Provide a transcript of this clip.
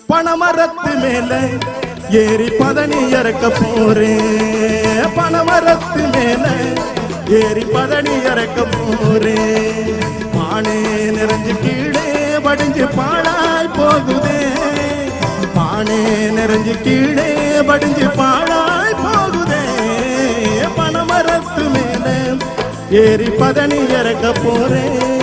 பனமரத்து மேல ஏறி பதனி இறக்க போறேன். பனமரத்து மேல ஏறி பதனி இறக்க போறேன். பானே நிறைஞ்சு கீழே வடிஞ்சு பாழாய் போகுதே. பானே நிறைஞ்சு கீழே வடிஞ்சு பாழாய் போகுதே. பனமரத்து மேல ஏறி பதனி இறக்க போறேன்.